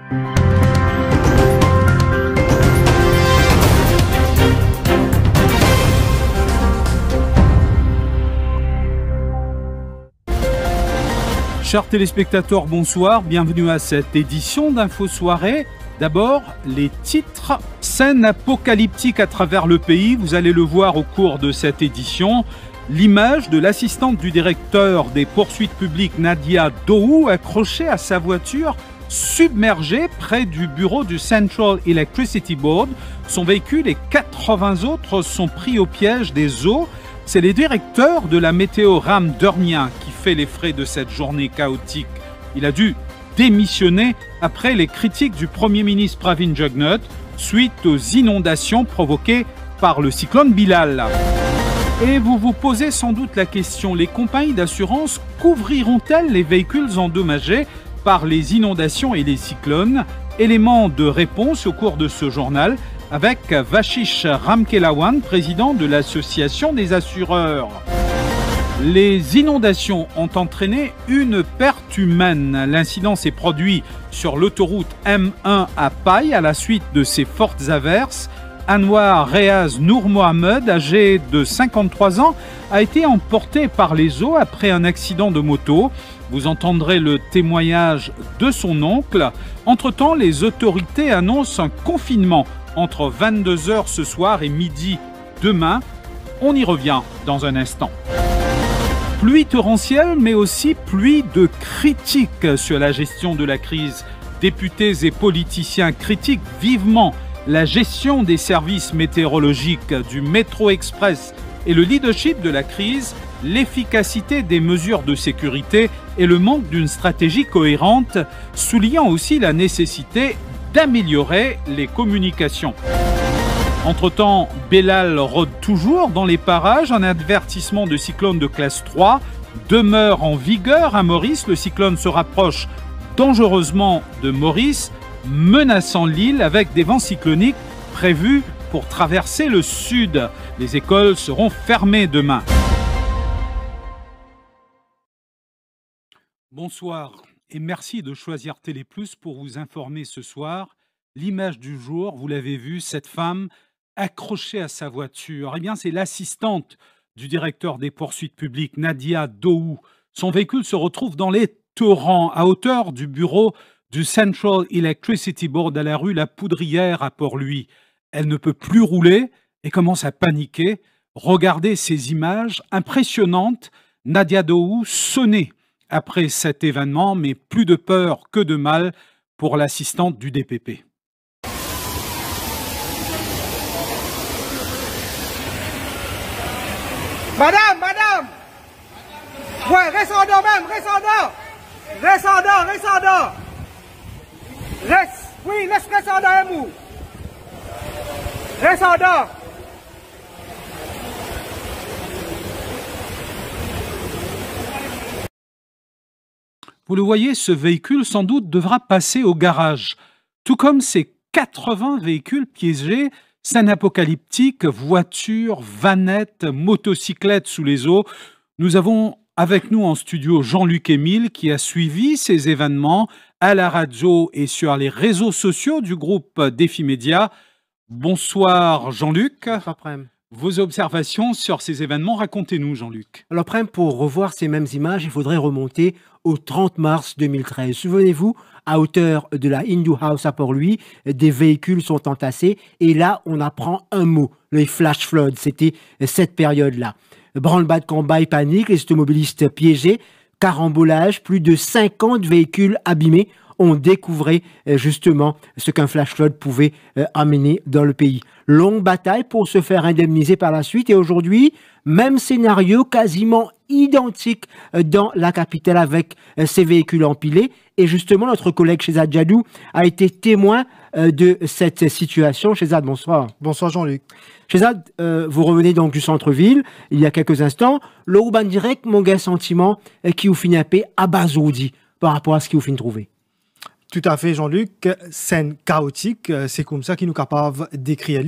Chers téléspectateurs, bonsoir, bienvenue à cette édition d'Info Soirée. D'abord, les titres. Scène apocalyptique à travers le pays, vous allez le voir au cours de cette édition. L'image de l'assistante du directeur des poursuites publiques Nadia Dohou accrochée à sa voiture submergée près du bureau du Central Electricity Board. Son véhicule et 80 autres sont pris au piège des eaux. C'est le directeur de la météo Ram Durmia qui fait les frais de cette journée chaotique. Il a dû démissionner après les critiques du Premier ministre Pravin Jugnauth suite aux inondations provoquées par le cyclone Bilal. Et vous vous posez sans doute la question, les compagnies d'assurance couvriront-elles les véhicules endommagés par les inondations et les cyclones? Élément de réponse au cours de ce journal avec Vashish Ramkelawan, président de l'Association des assureurs. Les inondations ont entraîné une perte humaine. L'incident s'est produit sur l'autoroute M1 à Paille à la suite de ces fortes averses. Anwar Reaz Nour Mohamed, âgé de 53 ans, a été emporté par les eaux après un accident de moto. Vous entendrez le témoignage de son oncle. Entre-temps, les autorités annoncent un confinement entre 22h ce soir et midi demain. On y revient dans un instant. Pluie torrentielle, mais aussi pluie de critiques sur la gestion de la crise. Députés et politiciens critiquent vivement la gestion des services météorologiques du Métro Express et le leadership de la crise, l'efficacité des mesures de sécurité et le manque d'une stratégie cohérente, soulignant aussi la nécessité d'améliorer les communications. Entre-temps, Belal rôde toujours dans les parages. Un avertissement de cyclone de classe 3 demeure en vigueur à Maurice. Le cyclone se rapproche dangereusement de Maurice, menaçant l'île avec des vents cycloniques prévus pour traverser le sud. Les écoles seront fermées demain. Bonsoir et merci de choisir Télé Plus pour vous informer ce soir. L'image du jour, vous l'avez vu, cette femme accrochée à sa voiture. Eh bien, c'est l'assistante du directeur des poursuites publiques, Nadia Dohou. Son véhicule se retrouve dans les torrents à hauteur du bureau du Central Electricity Board à la rue La Poudrière à Port-Louis. Elle ne peut plus rouler et commence à paniquer. Regardez ces images impressionnantes. Nadia Dohou sonnée après cet événement, mais plus de peur que de mal pour l'assistante du DPP. Madame! Ouais, reste en dedans même, reste en dedans! Reste en dedans! Reste en dedans, Emou! Reste en dedans! Vous le voyez, ce véhicule sans doute devra passer au garage. Tout comme ces 80 véhicules piégés, scène apocalyptique, voitures, vanettes, motocyclettes sous les eaux. Nous avons avec nous en studio Jean-Luc Émile qui a suivi ces événements à la radio et sur les réseaux sociaux du groupe Défi Média. Bonsoir Jean-Luc. Vos observations sur ces événements, racontez-nous Jean-Luc. Alors pour revoir ces mêmes images, il faudrait remonter au 30 mars 2013. Souvenez-vous, à hauteur de la Hindu House à Port-Louis, des véhicules sont entassés et là, on apprend un mot, les flash floods. C'était cette période-là. Branle-bas de combat et panique, les automobilistes piégés, carambolage, plus de 50 véhicules abîmés. On découvrait justement ce qu'un flash flood pouvait amener dans le pays. Longue bataille pour se faire indemniser par la suite et aujourd'hui, même scénario quasiment identique dans la capitale avec ces véhicules empilés. Et justement, notre collègue Shehzad Jadou a été témoin de cette situation. Shehzad, bonsoir. Bonsoir Jean-Luc. Shehzad, vous revenez donc du centre-ville il y a quelques instants. Le Urban Direct, mon gars, sentiment qui vous finit un peu abasourdi par rapport à ce qui vous finit trouver. Tout à fait, Jean-Luc. Scène chaotique, c'est comme ça qu'il nous capable d'écrire.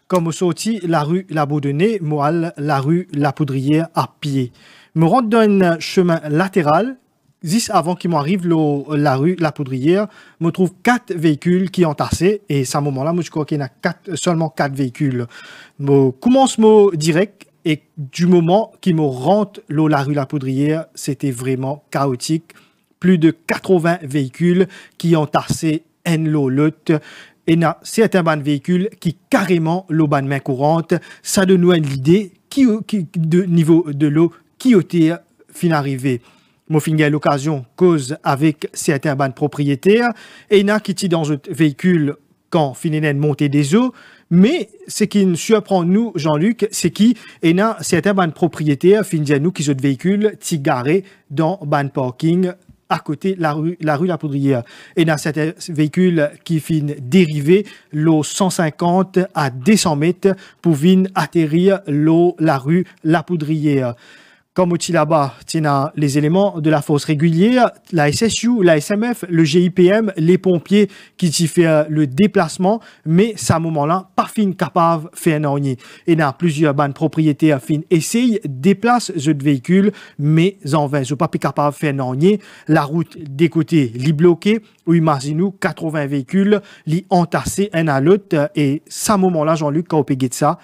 Comme au sorti la rue La Baudonnais, Moal, la rue La Poudrière à pied. Me rentre dans un chemin latéral juste avant qu'il m'arrive la rue La Poudrière, je trouve 4 véhicules qui ont tassé. Et à ce moment-là, moi, je crois qu'il y a seulement 4 véhicules. Je commence direct. Et du moment qu'il me rentre la rue La Poudrière, c'était vraiment chaotique. Plus de 80 véhicules qui ont tassé l'eau. Et il y a certains véhicules qui carrément l'eau ban main courante. Ça donne nous l'idée de niveau de l'eau qui était fin arrivé. Moi, j'ai eu l'occasion cause avec certains propriétaires et il y en a qui étaient dans un véhicule quand finalement monter des eaux. Mais ce qui nous surprend, nous, Jean-Luc, c'est qu'il y a certains propriétaires nous qui sont de véhicules garés dans le parking à côté de la rue La Poudrière. Et il y a certains véhicules qui finissent dériver l'eau 150 à 200 mètres pour venir atterrir la rue La Poudrière. Comme aussi là-bas, il y a les éléments de la force régulière, la SSU, la SMF, le GIPM, les pompiers qui y font le déplacement, mais à ce moment-là, pas fin capable de faire un Et il y a plusieurs bandes propriétaires qui essayent de déplacer ce véhicule, mais en vain, ils ne sont pas capables de faire un La route des côtés est bloquée, ou imaginez-nous 80 véhicules li entassés un à l'autre, et à ce moment-là, Jean-Luc, quand on peut de ça,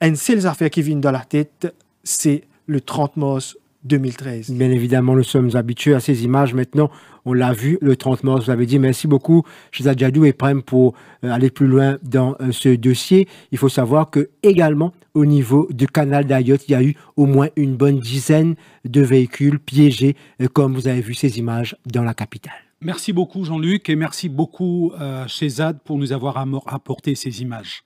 une seule affaire qui vient dans la tête, c'est le 30 mars 2013. Bien évidemment, nous sommes habitués à ces images. Maintenant, on l'a vu, le 30 mars, vous avez dit merci beaucoup, Cheza Djadou et Prem, pour aller plus loin dans ce dossier. Il faut savoir que également, au niveau du canal d'Ayotte, il y a eu au moins une bonne dizaine de véhicules piégés, comme vous avez vu ces images dans la capitale. Merci beaucoup, Jean-Luc, et merci beaucoup, Chezad, pour nous avoir apporté ces images.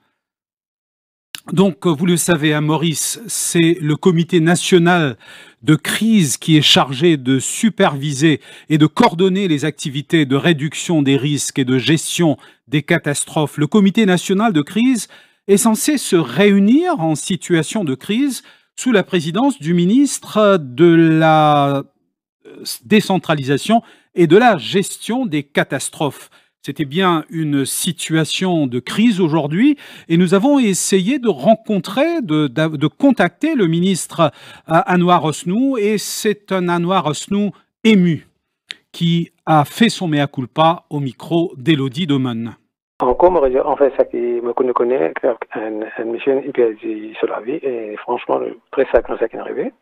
Donc, vous le savez, à Maurice, c'est le comité national de crise qui est chargé de superviser et de coordonner les activités de réduction des risques et de gestion des catastrophes. Le comité national de crise est censé se réunir en situation de crise sous la présidence du ministre de la décentralisation et de la gestion des catastrophes. C'était bien une situation de crise aujourd'hui et nous avons essayé de rencontrer, de contacter le ministre Anouar Osnou, et c'est un Anouar Osnou ému qui a fait son mea culpa au micro d'Élodie Domen. Encore, en fait, ça qui me connaît, un monsieur hyper sur la vie, et franchement, très sacré ça qui est arrivé.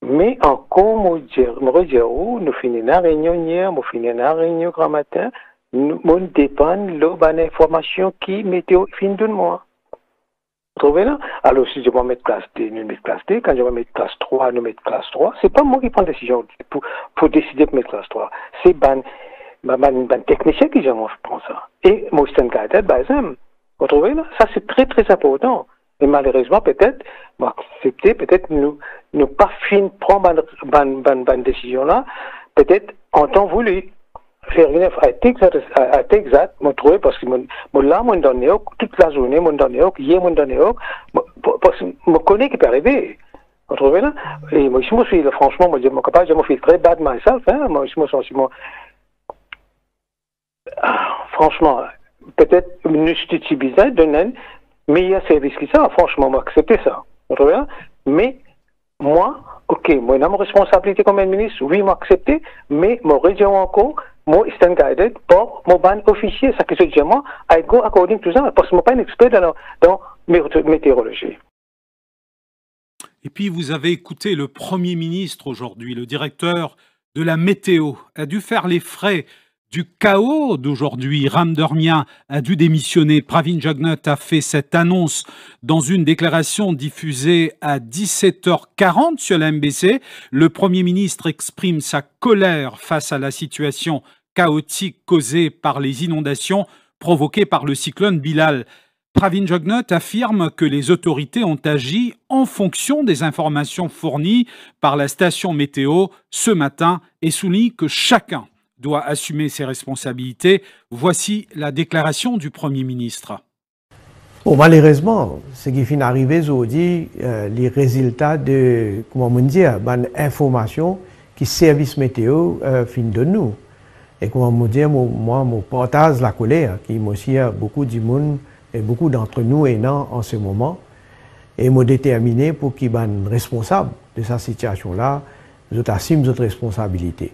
Mais encore, nous finissons la réunion hier, nous finissons la réunion grand matin. Nous dépend de l'information qui météo fin de mois. Vous trouvez là? Alors, si je vais mettre classe D, nous mettons classe D. Quand je vais mettre classe 3, nous mettons classe 3. C'est pas moi qui prends la décision pour décider de mettre classe 3. C'est ban technicien qui prend ça. Et moi, c'est un cadre, par exemple. Vous trouvez là? Ça, c'est très, très important. Et malheureusement, peut-être, accepter, peut-être, nous pas fin prendre ban décision là, peut-être en temps voulu. Faire rien à exact, me trouver parce que là, mon donné, toute la journée, mon donné, hier, mon donné, parce que je connais qui peut arriver. Vous trouvez là? Et moi, je me suis, franchement, moi, je me capable, je me fais très bad myself, hein. Moi, je me sens, franchement, peut-être, une petite bizarre, donner meilleur service que ça, franchement, m'accepter ça. Vous trouvez là? Mais, moi, ok, moi, j'ai ma responsabilité comme un ministre, oui, m'accepter, mais, mon région encore, moi, c'est un guided pour mon ban officier. Ça que je dis moi, I go according to that, parce que je ne suis pas un expert dans météorologie. Et puis, vous avez écouté le Premier ministre aujourd'hui, le directeur de la météo, a dû faire les frais du chaos d'aujourd'hui. Ram Dormia a dû démissionner. Pravin Jugnauth a fait cette annonce dans une déclaration diffusée à 17h40 sur la MBC. Le Premier ministre exprime sa colère face à la situation chaotique causée par les inondations provoquées par le cyclone Bilal. Pravin Jugnauth affirme que les autorités ont agi en fonction des informations fournies par la station météo ce matin et souligne que chacun doit assumer ses responsabilités. Voici la déclaration du Premier ministre. Bon, malheureusement, ce qui finit d'arriver aujourd'hui, les résultats de, comment on dit, information qui service météo fin de nous. Et comment on dit, moi, je partage la colère qui aussi beaucoup du monde et beaucoup d'entre nous est en ce moment. Et je déterminé pour qu'ils soient responsables de cette situation-là. nous assumons notre responsabilité.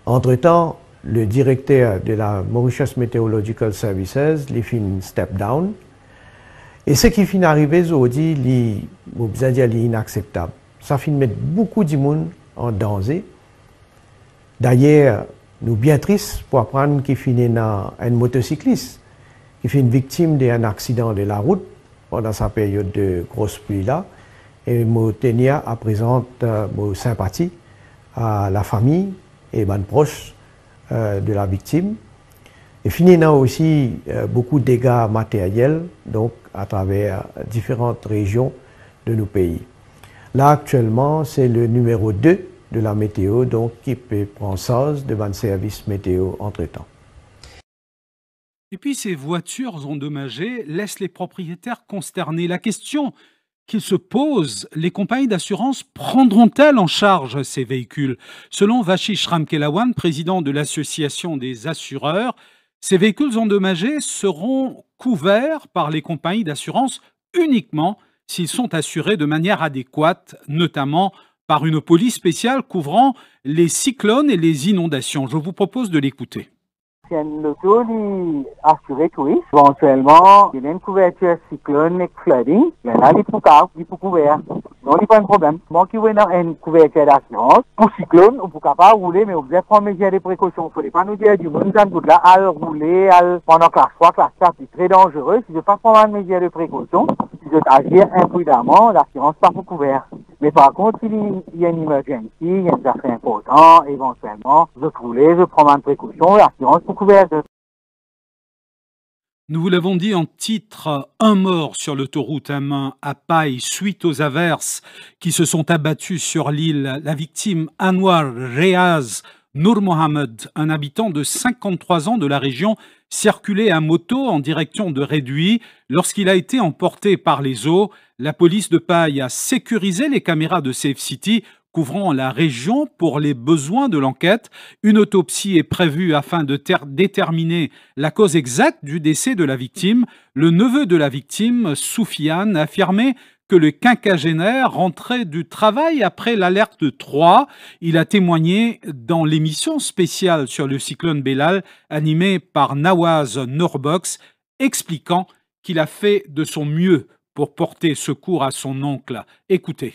Entre-temps, le directeur de la Mauritius Meteorological Services, les fait step down. Et ce qui finit arrivé aujourd'hui, c'est inacceptable. Ça finit mettre beaucoup de monde en danger. D'ailleurs, nous sommes bien tristes pour apprendre qu'il finit un motocycliste qui fait une victime d'un accident de la route pendant sa période de grosse pluie là. Et je tenir à présenter mon sympathie à la famille et les proches de la victime. Et finissant aussi beaucoup de dégâts matériels donc à travers différentes régions de nos pays. Là actuellement c'est le numéro 2 de la météo donc qui peut prendre charge devant le service météo entre-temps. Et puis ces voitures endommagées laissent les propriétaires consternés. La question qu'ils se posent, les compagnies d'assurance prendront-elles en charge ces véhicules? Selon Vashish Ramkelawan, président de l'association des assureurs, ces véhicules endommagés seront couverts par les compagnies d'assurance uniquement s'ils sont assurés de manière adéquate, notamment par une police spéciale couvrant les cyclones et les inondations. Je vous propose de l'écouter. Si l'auto est assuré touriste, éventuellement, il y a une couverture cyclone et flooding, il y en a des pour couvrir. Donc, il n'y a pas de problème. Moi, qui veux une couverture d'assurance, pour cyclone, on ne peut pas rouler, mais on doit prendre mesures de précaution. Il ne faudrait pas nous dire du monde là à rouler pendant classe 3, classe 4, c'est très dangereux. Si je ne pas prendre une mesure de précaution, si je agir imprudemment, l'assurance n'est pas couverte. Mais par contre, s'il y a une emergency, il y a une affaire importante, éventuellement, je prends une précaution, l'assurance est couverte. Nous vous l'avons dit en titre, un mort sur l'autoroute M1 à Paille suite aux averses qui se sont abattues sur l'île. La victime Anwar Reaz Nour Mohamed, un habitant de 53 ans de la région, circulait à moto en direction de Réduit. Lorsqu'il a été emporté par les eaux, la police de Paille a sécurisé les caméras de Safe City couvrant la région pour les besoins de l'enquête. Une autopsie est prévue afin de déterminer la cause exacte du décès de la victime. Le neveu de la victime, Soufiane, a affirmé que le quinquagénaire rentrait du travail après l'alerte 3. Il a témoigné dans l'émission spéciale sur le cyclone Belal animée par Nawaz Norbox, expliquant qu'il a fait de son mieux pour porter secours à son oncle. Écoutez.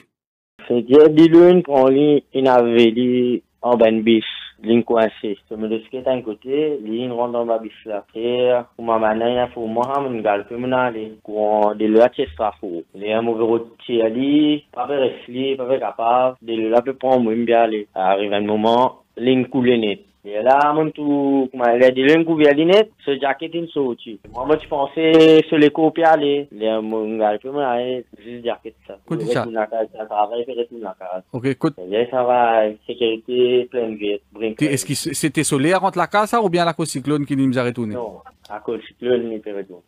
C'est-à-dire, dis-le, on lit une avélie en ben bis, ligne coincée. Je me dis que d'un côté, ligne rentre dans ma bis là. Et, pour ma manière, pour moi, je me garde plus mon aller. Quand de là, c'est ça, faut. Les un mauvais routier ali, pas faire réfléchir, pas faire capable. De là, peut prendre, moi, bien aller. Arrive un moment, ligne coulée net. Et là, mon tout, comment elle a dit, l'un couvert net, ce jacket est sorti. Moi, je pensais sur les copies aller. Les mon gars, je peux m'aller, juste jacket ça. Écoute ça. Ok, écoute. Ça va, sécurité, pleine vie. Est-ce que c'était solaire entre la casa ou bien la cause cyclone qui nous a retourné? Non, la cause cyclone n'est pas retourné.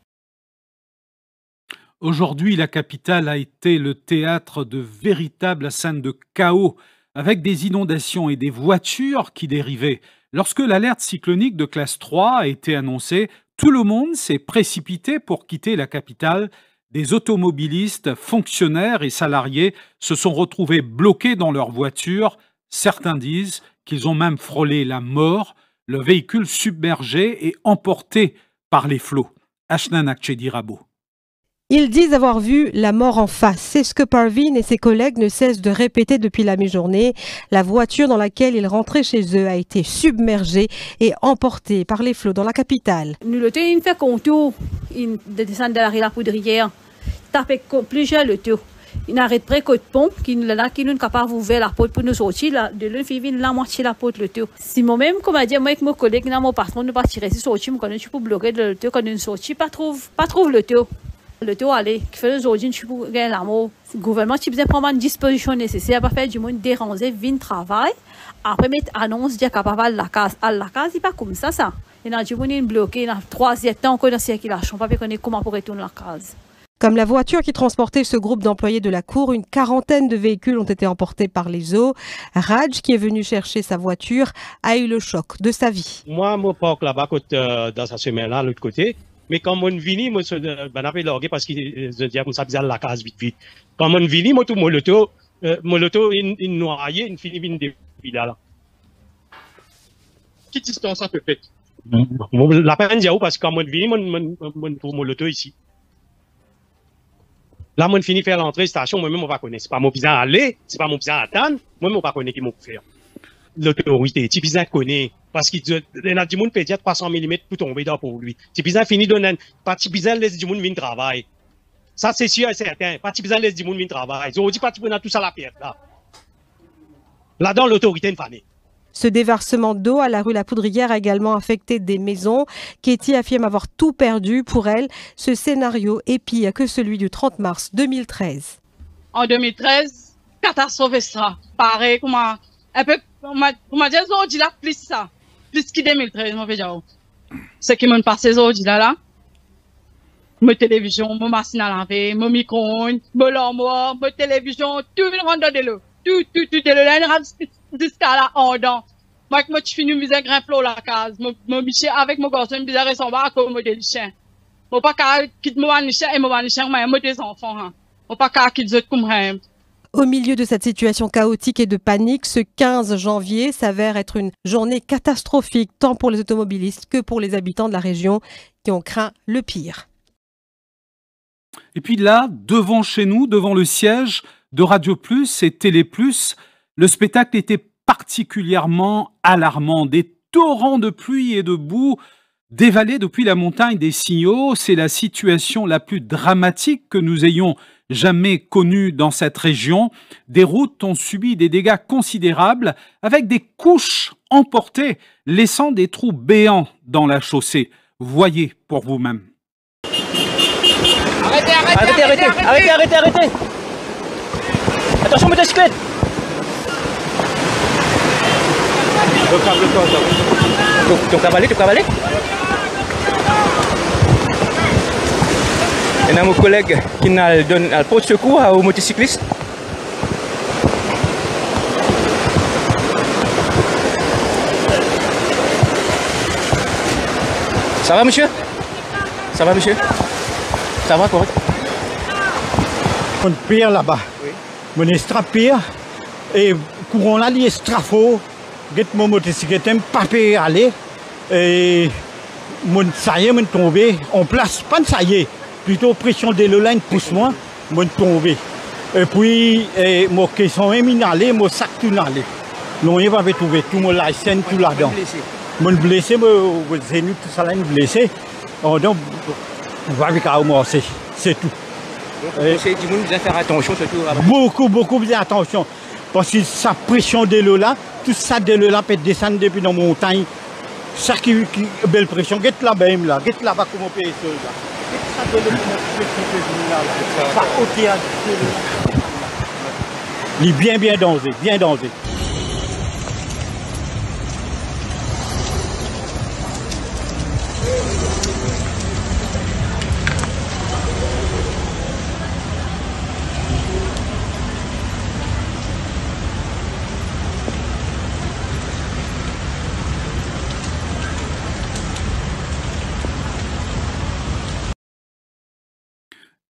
Aujourd'hui, la capitale a été le théâtre de véritables scènes de chaos, avec des inondations et des voitures qui dérivaient. Lorsque l'alerte cyclonique de classe 3 a été annoncée, tout le monde s'est précipité pour quitter la capitale. Des automobilistes, fonctionnaires et salariés se sont retrouvés bloqués dans leurs voitures. Certains disent qu'ils ont même frôlé la mort, le véhicule submergé et emporté par les flots. Ashnan Akchedi Rabo. Ils disent avoir vu la mort en face. C'est ce que Parveen et ses collègues ne cessent de répéter depuis la mi-journée. La voiture dans laquelle ils rentraient chez eux a été submergée et emportée par les flots dans la capitale. Nous le temps, il fait contour, il descend de la rue La Poudrière, tape plusieurs le tour. Il arrête près côte pont, qui nous est capable d'ouvrir la porte pour nous sortir, de l'un fait la moitié la porte le tour. Si moi-même, comme a dit, moi avec mon collègue, mon patron, nous pas tirer sortir, nous connaissons pour bloquer le tour, quand nous sortir, pas trouve le tour. Le taux allé, qui fait aujourd'hui, tu peux gagner l'amour. Le gouvernement, tu peux prendre une disposition nécessaire pour faire du monde déranger, vin travail. Après, mettre annonce, dire capable à la case. À la case, c'est pas comme ça. Il y a du monde bloqué, il y a 3 temps qu'on a circulation, pas connaître comment pour retourner la case. Comme la voiture qui transportait ce groupe d'employés de la cour, une quarantaine de véhicules ont été emportés par les eaux. Raj, qui est venu chercher sa voiture, a eu le choc de sa vie. Moi, je parque là-bas dans sa semaine-là, de l'autre côté. Mais quand on vient, moi, je n'ai pas largué parce que je dis que ça bizarre la case vite. Quand on vient, moi, tout mon auto, mon auto, il noyé, il finit une depuis là. Quelle distance ça peut faire? La peine d'y aller parce que quand moi je vis, moi trouve mon auto ici. Là, moi je finis faire l'entrée station, moi-même on va connaître. C'est pas mon pizza à aller, c'est pas mon pizza à attendre, moi-même on va connaître qui m'ont faire. L'autorité, tu pizza connaît parce qu'il a dit mon pédiatre 300 mm pour tomber dans pour lui. Tu pizza fini donner, pas tu pizza laisse du monde venir travailler. Ça c'est sûr et certain. Pas tu pizza laisse du monde venir travailler. Ils ont dit pas tu prends tout ça la perte là. Là-dedans l'autorité une famille. Ce déversement d'eau à la rue La Poudrière a également affecté des maisons. Katie affirme avoir tout perdu. Pour elle, ce scénario est pire que celui du 30 mars 2013. En 2013, catastrophe extra. Pareil, comment dire, aujourd'hui là, plus ça. Plus que 2013, on va dire. Ce qui m'a passé aujourd'hui là. Ma télévision, ma machine à laver, mon micro-ondes, mon l'armoire, ma télévision, tout le monde de l'eau. Tout de l'eau. Jusqu'à la ondon. Moi, je finis une misère grimpe la case. Mon bichon avec mon garçon, une bizarre ressemble à comme des chiens. Mon pas qu'à quitter mon chien et mon chien, mais des enfants. Mon pas qu'à quitter comme même. Au milieu de cette situation chaotique et de panique, ce 15 janvier s'avère être une journée catastrophique tant pour les automobilistes que pour les habitants de la région qui ont craint le pire. Et puis là, devant chez nous, devant le siège de Radio Plus et Télé Plus, le spectacle était particulièrement alarmant. Des torrents de pluie et de boue dévalaient depuis la montagne des signaux. C'est la situation la plus dramatique que nous ayons jamais connue dans cette région. Des routes ont subi des dégâts considérables avec des couches emportées, laissant des trous béants dans la chaussée. Voyez pour vous-même. Arrêtez. Attention, motocyclette. Tu cavalé. Il y a mon collègue qui donne un pot de secours aux motocyclistes. Ça va, monsieur? Ça va, correct? On pire là-bas. Oui. On est strapir et courant là, il est strafo. Get mon motocyclette, papier aller et mon ça y est, mon tombé en place, pas de ça y est, plutôt pression de l'eau pousse moi, mon tombé. Et puis mon caisson est minalé, mon sac tout nalé. Non, il va trouver tout mon license tout là-dedans. Mon blessé, mon zénith tout ça là, blessé. Donc on va avec commencer, c'est tout. Donc c'est du monde bien faire attention surtout. Beaucoup bien attention. Parce que sa pression de l'eau là, tout ça de l'eau là peut descendre depuis dans la montagne. Ça qui belle pression. Get là-bas, get là-bas comment payer ça là. Ça de l'eau comment pas au théâtre. Il est bien danger.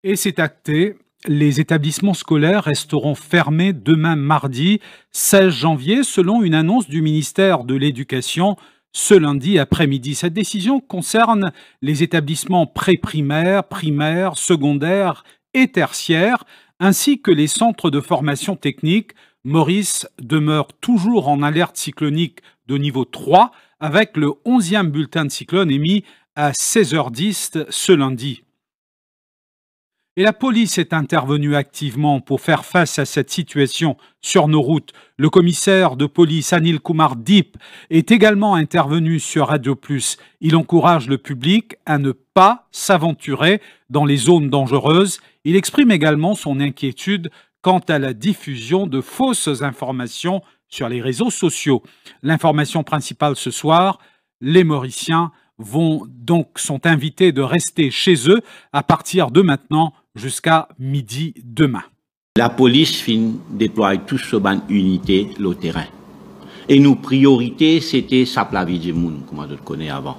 Et c'est acté, les établissements scolaires resteront fermés demain mardi 16 janvier selon une annonce du ministère de l'Éducation ce lundi après-midi. Cette décision concerne les établissements pré-primaires, primaires, secondaires et tertiaires, ainsi que les centres de formation technique. Maurice demeure toujours en alerte cyclonique de niveau 3 avec le 11e bulletin de cyclone émis à 16h10 ce lundi. Et la police est intervenue activement pour faire face à cette situation sur nos routes. Le commissaire de police Anil Kumar Deep est également intervenu sur Radio Plus. Il encourage le public à ne pas s'aventurer dans les zones dangereuses. Il exprime également son inquiétude quant à la diffusion de fausses informations sur les réseaux sociaux. L'information principale ce soir, les Mauriciens sont invités de rester chez eux à partir de maintenant jusqu'à midi demain. La police déploie tous ce ban unité le terrain. Et nos priorités, c'était la vie du monde, comme on le connaît avant.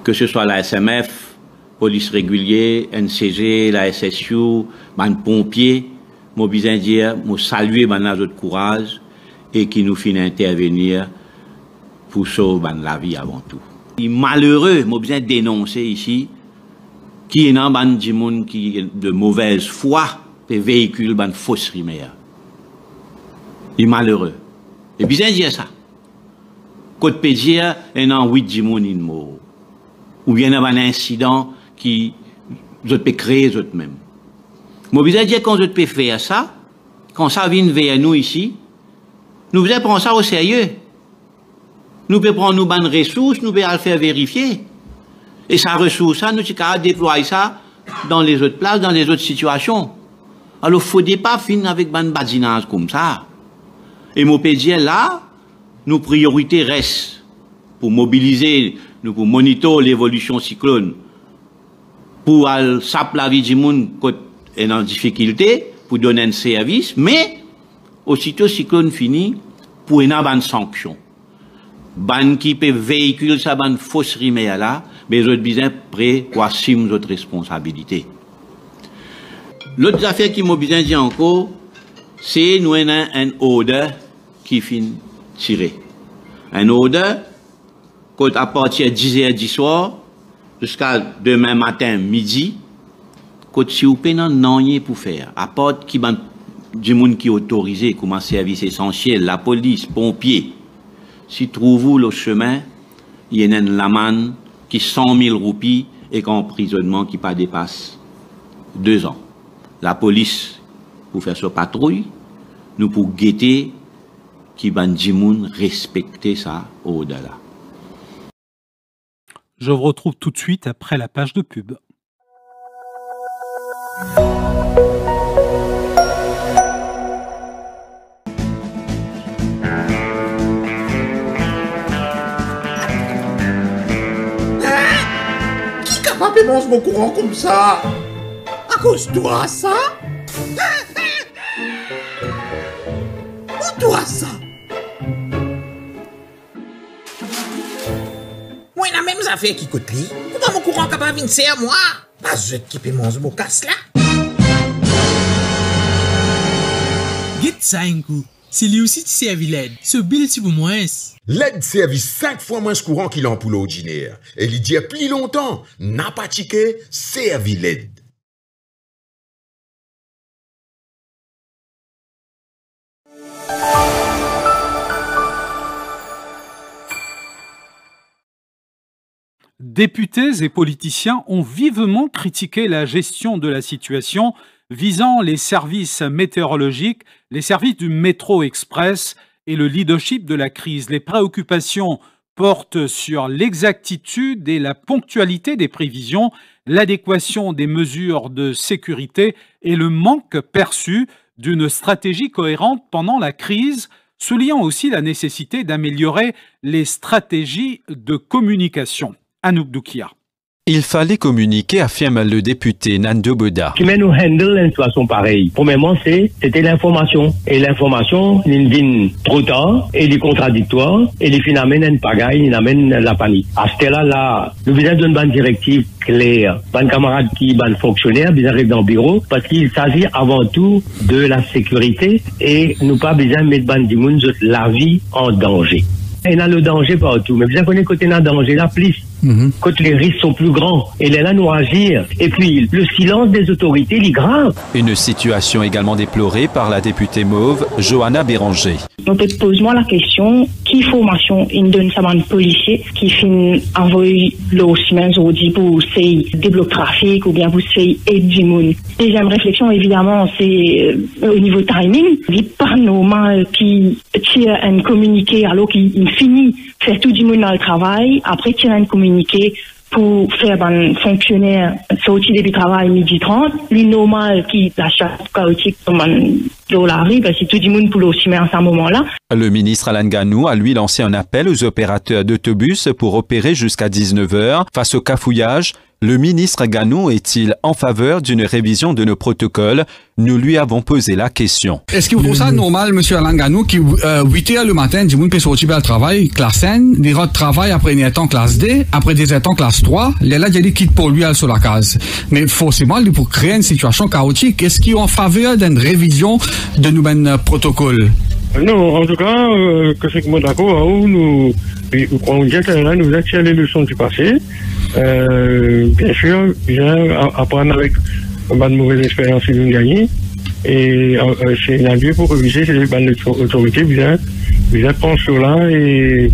Que ce soit la SMF, police régulière, NCG, la SSU, ban pompiers, Moi, besoin dire, moi, saluer notre courage et qui nous finit intervenir pour sauver la vie avant tout. Il est malheureux, moi, besoin dénoncer ici, qui est dans des gens qui est de mauvaise foi, des véhicules, des fausses rivières. Il est malheureux. Et besoin dire ça. Côte pédia, il y a 8 gens qui sont morts. Ou bien il y a un incident qui peut créer eux-mêmes. Moi, je veux dire, quand je peux faire ça, quand ça vient vers nous ici, nous devons prendre ça au sérieux. Nous pouvons prendre nos bonnes ressources, nous pouvons le faire vérifier. Et sa ressource, nous devons déployer ça dans les autres places, dans les autres situations. Alors, il ne faut pas finir avec une badinage comme ça. Et moi, je peux dire, là, nos priorités restent pour mobiliser, nous pour monitorer l'évolution cyclone, pour saper la vie du monde quand est en difficulté, pour donner un service, mais aussitôt cyclone fini, pour une bonne sanction. Ban qui peut véhiculer sa bonne fausse rivière là, mais autres besoin prêt pour assumer notre responsabilité. L'autre affaire qui m'a besoin de dire encore, c'est nous avons un odeur qui finit tiré. Un odeur, à partir de 10h du soir, jusqu'à demain matin, midi, si vous n'avez rien pour faire, à part du monde qui est autorisé comme un service essentiel, la police, pompiers, si trouvez-vous le chemin, il y a une lamane qui 100 000 roupies et qu'un emprisonnement qui pas dépasse 2 ans. La police, pour faire sa patrouille, nous pour guetter qui ban dimoun respecter ça au-delà. Je vous retrouve tout de suite après la page de pub. Qui capable de manger mon courant comme ça? À cause de toi, ça? Ou toi, ça? Moi, il y a même affaire qui coûte li. Comment mon courant capable de venir à moi? Pas je qui peut manger mon casse là. Get ça un coup. C'est lui aussi qui servi l'aide. Ce bill si vous moins. L'aide service 5 fois moins courant qu'il en pour l'ordinaire. Et il dit plus longtemps, n'a pas tiqué, servi l'aide. Députés et politiciens ont vivement critiqué la gestion de la situation visant les services météorologiques, les services du métro express et le leadership de la crise. Les préoccupations portent sur l'exactitude et la ponctualité des prévisions, l'adéquation des mesures de sécurité et le manque perçu d'une stratégie cohérente pendant la crise, soulignant aussi la nécessité d'améliorer les stratégies de communication. Anouk Doukia. Il fallait communiquer, affirme le député Nando Boda. Qui nous handle une situation pareille. Premièrement, c'était l'information. Et l'information, il vient trop tard, et il est contradictoire, et il finit amène une pagaille, il amène la panique. À ce là, nous besoin d'une bonne directive claire. Bonne camarade qui, bonne fonctionnaire, besoin d'arriver dans le bureau, parce qu'il s'agit avant tout de la sécurité, et nous pas besoin de mettre bonne du monde la vie en danger. Il y a le danger partout, mais vous connaissez côté le danger là, plus. Quand les risques sont plus grands, et là nous agir. Et puis, le silence des autorités, il est grave. Une situation également déplorée par la députée Mauve, Johanna Béranger. On peut poser moi la question, qui formation il donne ça à un policier qui finit envoyer le semaine aujourd'hui pour essayer de débloquer le trafic ou bien pour essayer d'aider du monde. Deuxième réflexion, évidemment, c'est au niveau timing. Il n'est pas normal qu'il tire un communiqué alors qu'il finit faire tout du monde dans le travail, après tire un communiqué pour faire un fonctionnaire sortir du travail midi 30, lui normal qui l'achat chaotique comme un Dans la rue, parce que tout le monde pour aussi mais à ce moment-là. Le ministre Alan Ganou a lui lancé un appel aux opérateurs d'autobus pour opérer jusqu'à 19h. Face au cafouillage, le ministre Ganou est-il en faveur d'une révision de nos protocoles? Nous lui avons posé la question. Est-ce que vous trouvez ça normal, monsieur Alan Ganou, qui 8h le matin, du monde peut sortir vers le travail, classe N, des routes de travail après une étant classe D, après des étant classe 3, les là, il quitte pour lui sur la case. Mais forcément, pour créer une situation chaotique, est-ce qu'il est en faveur d'une révision de nos protocoles? Non, en tout cas, que c'est que moi d'accord, nous croyons bien que là, nous attirons les leçons du passé. Bien sûr, bien apprendre avec pas de mauvaise expérience que nous gagnons. Et c'est un lieu pour réviser les autorités, bien prendre sur là et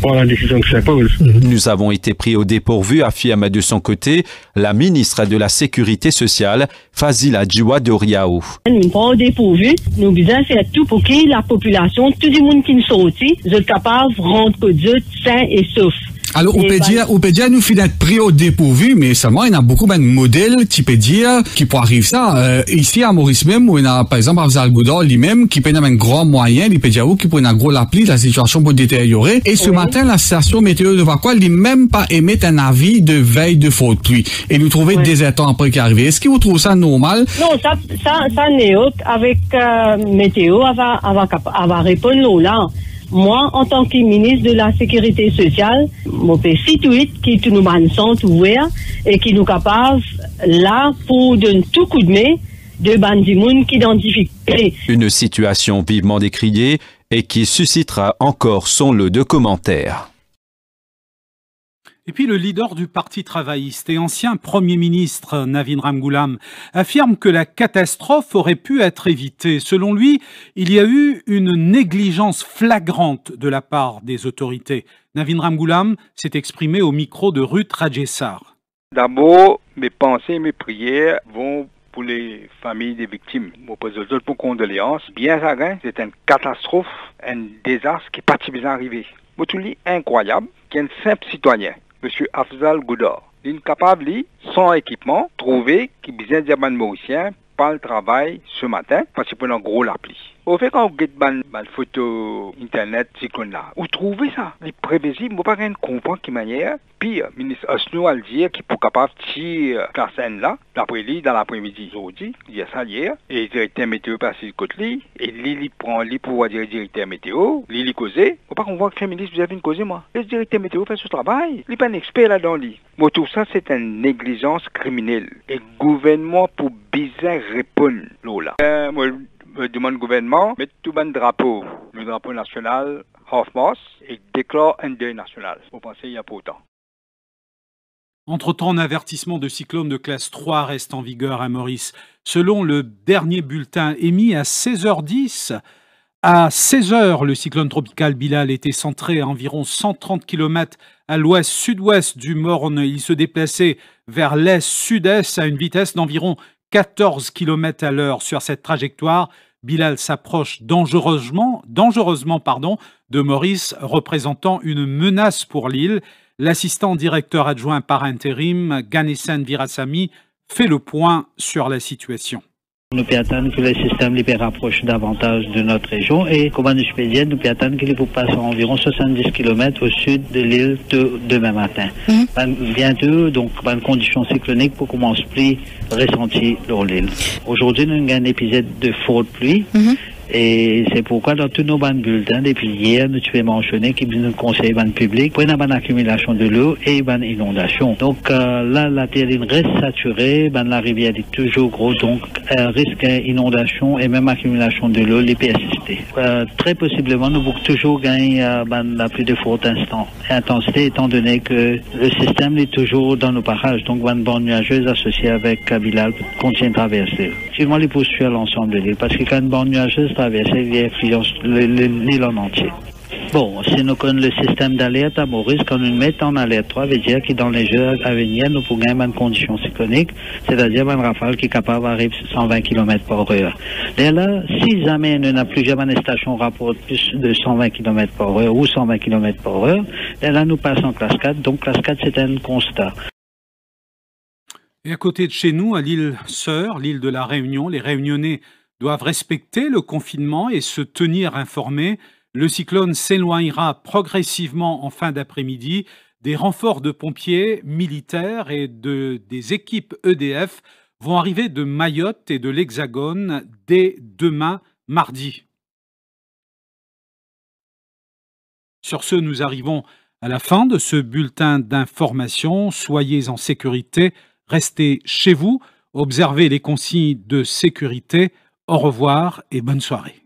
prendre la décision qui s'impose. Nous avons été pris au dépourvu, affirme de son côté la ministre de la Sécurité sociale, Fazila Djiwa Doriaou. Nous prend au dépourvu, nous besoin faire tout pour que la population, tout le monde qui nous sortit, soit capable de rendre compte sain et sauf. Alors, on peut dire, nous finissons pris au dépourvu, mais seulement, il y a beaucoup de modèles, tu peux dire, qui pourraient arriver ça. Ici, à Maurice même, où il y a, par exemple, à Vzalgoudor, lui-même, qui peut avoir un grand moyen, il peut dire, qui peut avoir un gros l'appli, la situation peut détériorer. Et ce matin, la station météo de Vacois, il même pas émettre un avis de veille de faute pluie. Et nous trouver des étangs après qui arrivent. Est-ce que vous trouvez ça normal? Non, ça n'est autre. Avec, météo, elle va répondre là. Moi, en tant que ministre de la Sécurité sociale, mon site qui nous sont ouverts et qui nous capables là pour donner tout coup de main de bandimoun qui identifient. Une situation vivement décriée et qui suscitera encore son lot de commentaires. Et puis le leader du Parti travailliste et ancien Premier ministre Navin Ramgoolam affirme que la catastrophe aurait pu être évitée. Selon lui, il y a eu une négligence flagrante de la part des autorités. Navin Ramgoolam s'est exprimé au micro de Ruth Rajessar. D'abord, mes pensées et mes prières vont pour les familles des victimes. Mon président pour condoléances. Bien sûr, c'est une catastrophe, un désastre qui n'est pas bien arrivé. C'est incroyable qu'un simple citoyen, M. Afzal Goudor, incapable, sans équipement, trouver qu'il besoin de diamants mauriciens par le travail ce matin, parce qu'il prend un gros l'appli. Au fait, quand vous regardez la photo internet, là, vous trouvez ça, les prévisibles, vous ne pouvez pas comprendre de manière. Puis, le ministre Osno a dit qu'il est capable de tirer la scène là, l'après-midi, dans l'après-midi, aujourd'hui, il y a ça hier, et le directeur météo passe le côté, et il prend le pouvoir du directeur météo, il causé. Faut pas qu'on voit que le ministre, vous avez une cause, moi. Le directeur météo fait ce travail, il n'est pas un expert là-dedans, lui. Moi, tout ça, c'est une négligence criminelle. Et le gouvernement, pour bizarre, répondre, là. Moi, je demande au gouvernement, mettre tout le drapeau, le drapeau national, half-mast, et déclare un deuil national. Vous pensez, il n'y a pas autant. Entre-temps, un avertissement de cyclone de classe 3 reste en vigueur à Maurice. Selon le dernier bulletin émis à 16h10, à 16h, le cyclone tropical Bilal était centré à environ 130 km à l'ouest-sud-ouest du Morne. Il se déplaçait vers l'est-sud-est à une vitesse d'environ 14 km à l'heure. Sur cette trajectoire, Bilal s'approche dangereusement de Maurice, représentant une menace pour l'île. L'assistant directeur adjoint par intérim, Ganesan Virasamy, fait le point sur la situation. Nous pouvons attendre que le système les rapproche davantage de notre région et comme je peux dire, nous pouvons attendre qu'il passe à environ 70 km au sud de l'île demain matin. Bientôt, donc, une condition cyclonique pour commencer à ressentir dans l'île. Aujourd'hui, nous avons un épisode de forte pluie. Et c'est pourquoi dans tous nos bandes bulletins, depuis hier, nous avons mentionné qu'il nous conseille le public pour une bonne accumulation de l'eau et une inondation. Donc là, la terre reste saturée, la rivière est toujours gros, donc risque d'inondation et même accumulation de l'eau, les persister. Très possiblement, nous pouvons toujours gagner la plus de forte intensité, étant donné que le système est toujours dans nos parages, donc une bande nuageuse associée avec Bilal continue de traverser. Suivant les poursuivre l'ensemble de l'île, parce que quand une bande nuageuse traverser, il influence l'île en entier. Bon, si nous connaissons le système d'alerte à Maurice, quand nous le mettons en alerte 3, veut dire que dans les jours à venir, nous pourrons avoir une condition cyclonique, c'est-à-dire une rafale qui est capable d'arriver à 120 km/h. Et là, si jamais nous n'avons plus jamais une station rapporte plus de 120 km/h ou 120 km/h, et là, nous passons en classe 4. Donc, classe 4, c'est un constat. Et à côté de chez nous, à l'île Sœur, l'île de la Réunion, les Réunionnais doivent respecter le confinement et se tenir informés. Le cyclone s'éloignera progressivement en fin d'après-midi. Des renforts de pompiers militaires et des équipes EDF vont arriver de Mayotte et de l'Hexagone dès demain, mardi. Sur ce, nous arrivons à la fin de ce bulletin d'information. Soyez en sécurité, restez chez vous, observez les consignes de sécurité. Au revoir et bonne soirée.